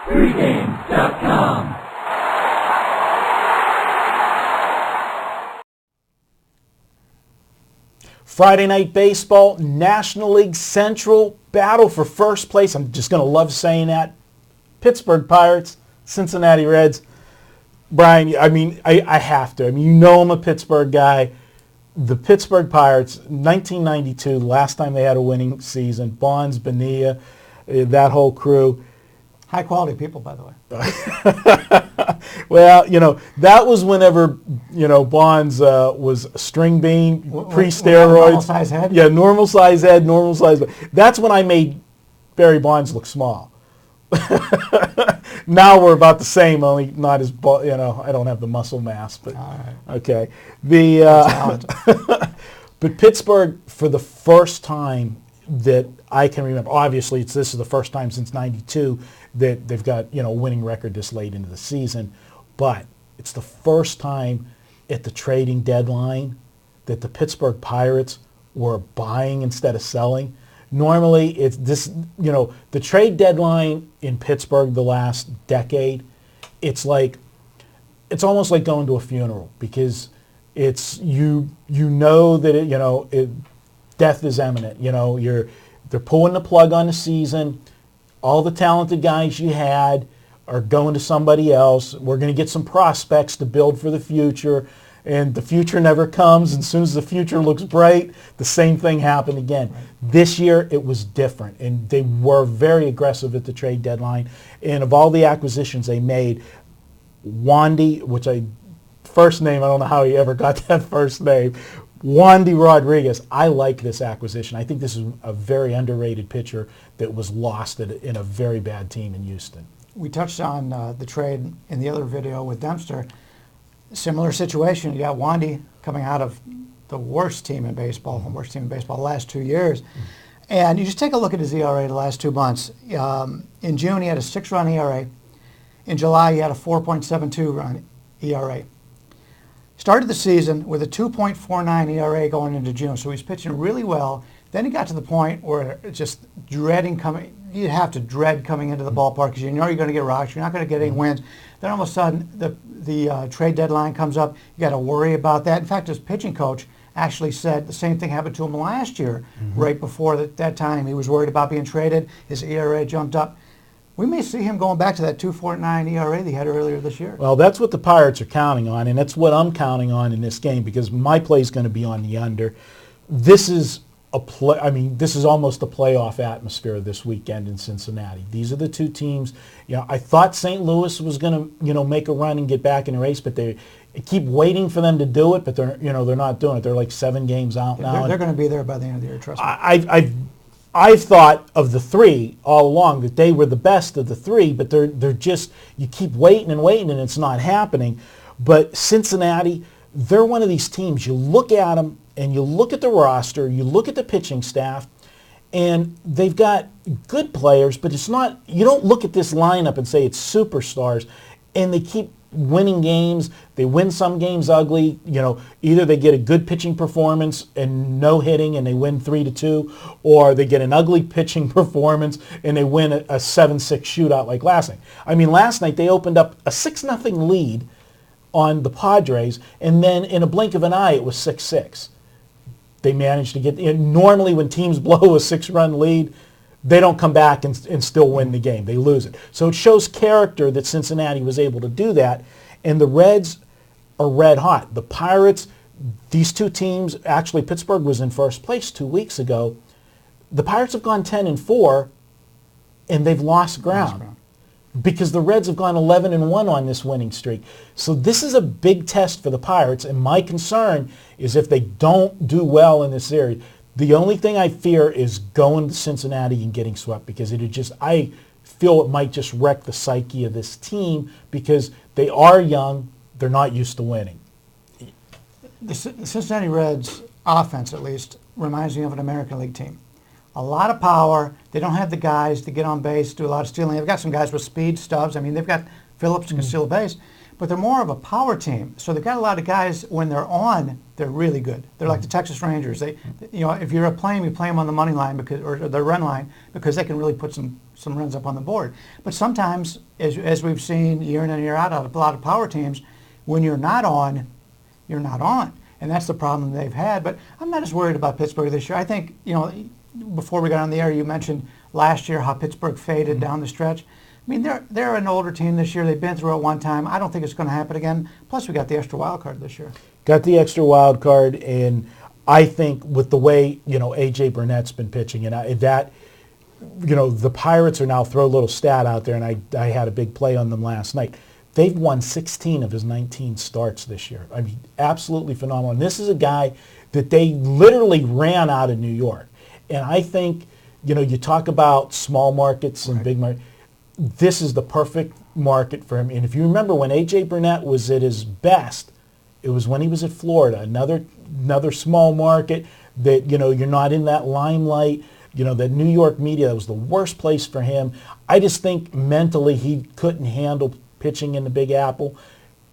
Pregame.com. Friday Night Baseball, National League Central, battle for first place. I'm just going to love saying that. Pittsburgh Pirates, Cincinnati Reds. Brian, I mean, I have to. I mean, you know I'm a Pittsburgh guy. The Pittsburgh Pirates, 1992, last time they had a winning season. Bonds, Bonilla, that whole crew. High quality people, by the way. Well, you know, that was whenever, you know, Bonds was a string bean, pre-steroids. Normal size head? Yeah, normal size head, normal size. That's when I made Barry Bonds look small. Now we're about the same, only not as, you know, I don't have the muscle mass. But all right. Okay. But Pittsburgh, for the first time that I can remember, obviously this is the first time since '92 that they've got, you know, a winning record this late into the season, but it's the first time at the trading deadline that the Pittsburgh Pirates were buying instead of selling. Normally it's this, you know, the trade deadline in Pittsburgh the last decade, it's almost like going to a funeral, because it's you know that death is imminent. You know, they're pulling the plug on the season. All the talented guys you had are going to somebody else. We're going to get some prospects to build for the future, and the future never comes. And as soon as the future looks bright, the same thing happened again. Right. This year it was different, and they were very aggressive at the trade deadline. And of all the acquisitions they made, Wandy, first name, I don't know how he ever got that first name, Wandy Rodriguez. I like this acquisition. I think this is a very underrated pitcher that was lost in a very bad team in Houston. We touched on the trade in the other video with Dempster. Similar situation. You got Wandy coming out of the worst team in baseball the last 2 years. And you just take a look at his ERA the last 2 months. In June, he had a 6-run ERA. In July, he had a 4.72 run ERA. Started the season with a 2.49 ERA going into June, so he's pitching really well. Then he got to the point where just you have to dread coming into the ballpark because you know you're going to get rocks, you're not going to get any wins. Then all of a sudden, the trade deadline comes up, you got to worry about that. In fact, his pitching coach actually said the same thing happened to him last year, right before that time. He was worried about being traded, his ERA jumped up. We may see him going back to that 2.49 ERA that he had earlier this year. Well, that's what the Pirates are counting on, and that's what I'm counting on in this game, because my play is going to be on the under. This is this is almost a playoff atmosphere this weekend in Cincinnati. These are the two teams. You know, I thought St. Louis was going to, you know, make a run and get back in the race, but they keep waiting for them to do it, but they're not doing it. They're like 7 games out now. They're going to be there by the end of the year, trust me. I've thought of the 3 all along that they were the best of the 3, but they're just, you keep waiting and waiting and it's not happening. But Cincinnati, they're one of these teams. You look at them and you look at the roster, you look at the pitching staff, and they've got good players, but it's not, you don't look at this lineup and say it's superstars, and they keep winning games. They win some games ugly. You know, either they get a good pitching performance and no hitting and they win 3-2, or they get an ugly pitching performance and they win a 7-6 shootout like last night. I mean, last night they opened up a 6-0 lead on the Padres, and then in a blink of an eye it was 6-6. They managed to get, normally when teams blow a 6-run lead, they don't come back and still win the game. They lose it. So it shows character that Cincinnati was able to do that. And the Reds are red hot. The Pirates, these two teams, actually Pittsburgh was in first place 2 weeks ago. The Pirates have gone 10-4, and they've lost ground. Because the Reds have gone 11-1 on this winning streak. So this is a big test for the Pirates, and my concern is if they don't do well in this series, the only thing I fear is going to Cincinnati and getting swept, because I feel it might just wreck the psyche of this team because they are young, they're not used to winning. The Cincinnati Reds offense, at least, reminds me of an American League team. A lot of power. They don't have the guys to get on base, do a lot of stealing. They've got some guys with speed, Stubbs. I mean, they've got Phillips who can steal a base. but they're more of a power team. So they've got a lot of guys, when they're on, they're really good. They're like the Texas Rangers. They, if you're playing them, you play them on the money line or the run line, because they can really put some runs up on the board. But sometimes, as we've seen year in and year out of a lot of power teams, when you're not on, you're not on. And that's the problem they've had. But I'm not as worried about Pittsburgh this year. I think, before we got on the air, you mentioned last year how Pittsburgh faded down the stretch. I mean, they're an older team this year. They've been through it one time. I don't think it's going to happen again. Plus, we got the extra wild card this year. Got the extra wild card, and I think with the way, A.J. Burnett's been pitching, and the Pirates are now, throw a little stat out there, and I had a big play on them last night. They've won 16 of his 19 starts this year. I mean, absolutely phenomenal. And this is a guy that they literally ran out of New York. And I think, you talk about small markets and big markets. This is the perfect market for him. And if you remember, when A.J. Burnett was at his best, it was when he was at Florida, another small market that, you're not in that limelight. The New York media, that was the worst place for him. I just think mentally he couldn't handle pitching in the Big Apple.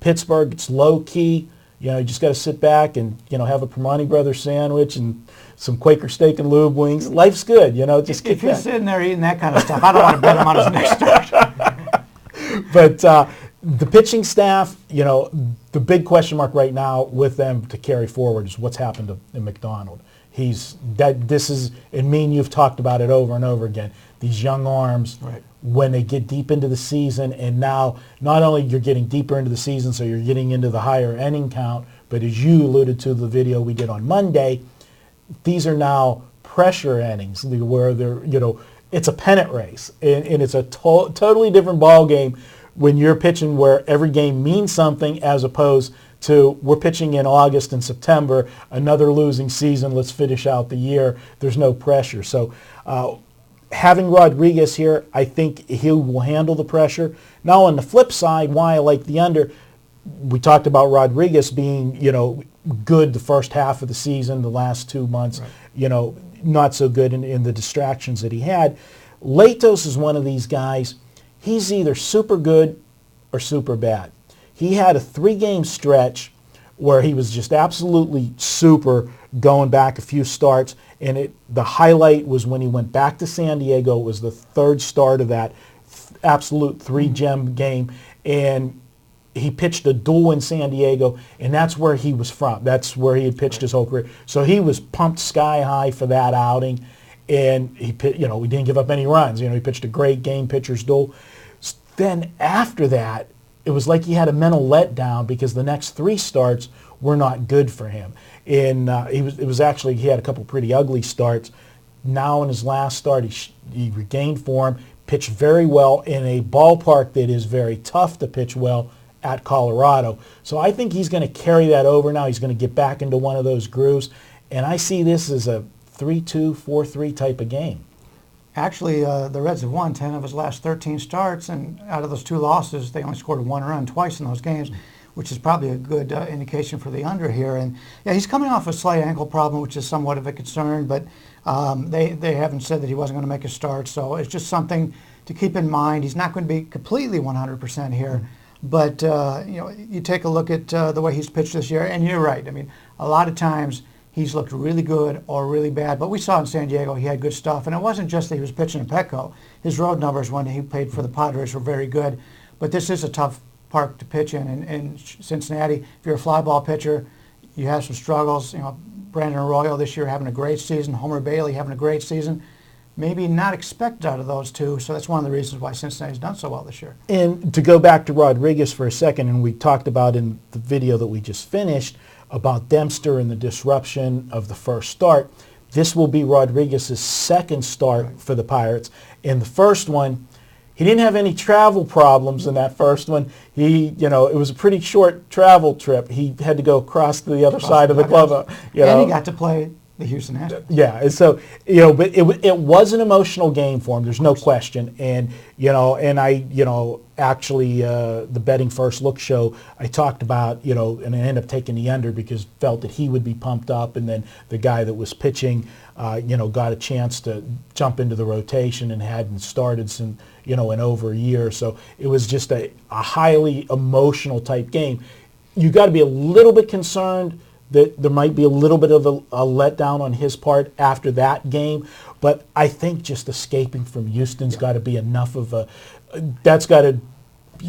Pittsburgh, it's low key. You just got to sit back and, have a Primanti Brothers sandwich and some Quaker steak and lube wings. Life's good, just if he's sitting there eating that kind of stuff, I don't want to bet him on his next start. But the pitching staff, the big question mark right now with them to carry forward is what's happened to McDonald. You've talked about it over and over again. These young arms, when they get deep into the season, and now not only you're getting deeper into the season, so you're getting into the higher inning count, but as you alluded to the video we did on Monday, these are now pressure innings where they're, it's a pennant race, and it's a totally different ball game when you're pitching where every game means something, as opposed to we're pitching in August and September, another losing season, let's finish out the year. There's no pressure. So having Rodriguez here, I think he will handle the pressure. Now on the flip side, why I like the under, we talked about Rodriguez being, good the first half of the season, the last 2 months, not so good in the distractions that he had. Latos is one of these guys. He's either super good or super bad. He had a 3-game stretch where he was just absolutely super, going back a few starts, and the highlight was when he went back to San Diego. It was the 3rd start of that absolute 3-gem game, and he pitched a duel in San Diego, and that's where he was from. That's where he had pitched his whole career. So he was pumped sky high for that outing, and he didn't give up any runs. He pitched a great game, pitcher's duel. Then after that, it was like he had a mental letdown because the next 3 starts were not good for him. And he had a couple pretty ugly starts. Now in his last start, he regained form, pitched very well in a ballpark that is very tough to pitch well at Colorado. So I think he's going to carry that over now. He's going to get back into one of those grooves. And I see this as a 3-2, 4-3 type of game. Actually, the Reds have won 10 of his last 13 starts, and out of those 2 losses, they only scored 1 run twice in those games, which is probably a good indication for the under here. And yeah, he's coming off a slight ankle problem, which is somewhat of a concern, but they haven't said that he wasn't going to make a start, so it's just something to keep in mind. He's not going to be completely 100% here, but you take a look at the way he's pitched this year, and you're right. I mean, a lot of times he's looked really good or really bad, but we saw in San Diego he had good stuff, and it wasn't just that he was pitching in Petco. His road numbers when he played for the Padres were very good, but this is a tough park to pitch in Cincinnati. If you're a fly ball pitcher, you have some struggles. Brandon Arroyo this year having a great season, Homer Bailey having a great season. Maybe not expected out of those 2, so that's one of the reasons why Cincinnati's done so well this year. And to go back to Rodriguez for a second, and we talked about in the video that we just finished about Dempster and the disruption of the first start. This will be Rodriguez's 2nd start for the Pirates. In the first one, he didn't have any travel problems in that first one. It was a pretty short travel trip. He had to go across to the other side of the club. And he got to play the Houston Astros. Yeah, and so, but it was an emotional game for him. There's no question. And, and I, actually, the Betting First Look show, I talked about, and I ended up taking the under because felt that he would be pumped up. And then the guy that was pitching, got a chance to jump into the rotation and hadn't started since, in over a year. So it was just a highly emotional type game. You got to be a little bit concerned that there might be a little bit of a letdown on his part after that game, but I think just escaping from Houston's got to be enough of you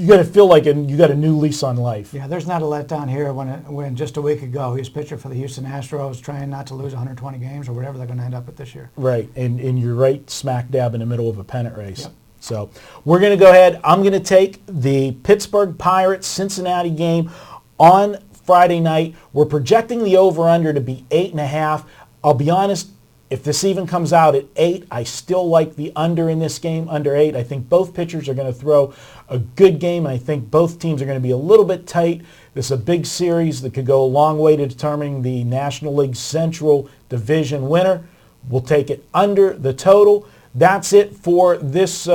got to feel like you got a new lease on life. Yeah, there's not a letdown here when just a week ago he was pitcher for the Houston Astros trying not to lose 120 games or whatever they're going to end up with this year. Right, and you're right smack dab in the middle of a pennant race. Yep. So we're going to go ahead. I'm going to take the Pittsburgh Pirates Cincinnati game on Friday night. We're projecting the over-under to be 8.5. I'll be honest, if this even comes out at 8, I still like the under in this game, under 8. I think both pitchers are going to throw a good game, and I think both teams are going to be a little bit tight. This is a big series that could go a long way to determining the National League Central Division winner. We'll take it under the total. That's it for this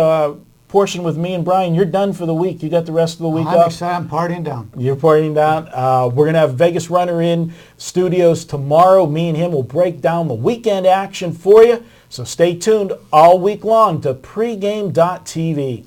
portion with me and Bryan. You're done for the week. You got the rest of the week I'm off? excited. I'm partying down. You're partying down. We're going to have Vegas Runner in studios tomorrow. Me and him will break down the weekend action for you. So stay tuned all week long to pregame.tv.